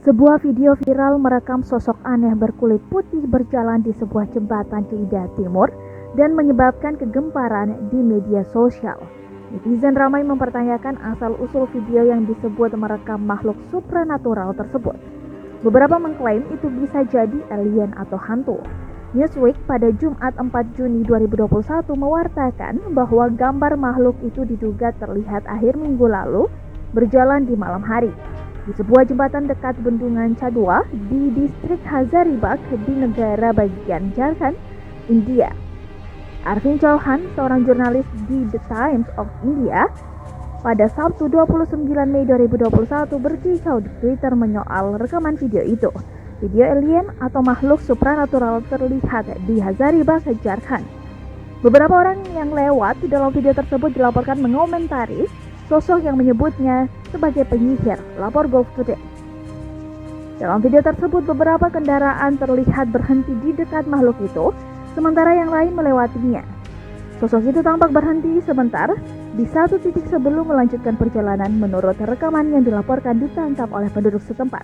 Sebuah video viral merekam sosok aneh berkulit putih berjalan di sebuah jembatan di India Timur dan menyebabkan kegemparan di media sosial. Netizen ramai mempertanyakan asal-usul video yang disebut merekam makhluk supranatural tersebut. Beberapa mengklaim itu bisa jadi alien atau hantu. Newsweek pada Jumat 4 Juni 2021 mewartakan bahwa gambar makhluk itu diduga terlihat akhir minggu lalu berjalan di malam hari di sebuah jembatan dekat bendungan Chadwa di distrik Hazaribagh di negara bagian Jharkhand, India. Arvind Chauhan, seorang jurnalis di The Times of India, pada Sabtu 29 Mei 2021 berkicau di Twitter menyoal rekaman video itu. Video alien atau makhluk supranatural terlihat di Hazaribagh, Jharkhand. Beberapa orang yang lewat di dalam video tersebut dilaporkan mengomentari sosok yang menyebutnya sebagai penyihir, lapor Gulf Today. Dalam video tersebut, beberapa kendaraan terlihat berhenti di dekat makhluk itu, sementara yang lain melewatinya. Sosok itu tampak berhenti sebentar di satu titik sebelum melanjutkan perjalanan menurut rekaman yang dilaporkan ditangkap oleh penduduk setempat.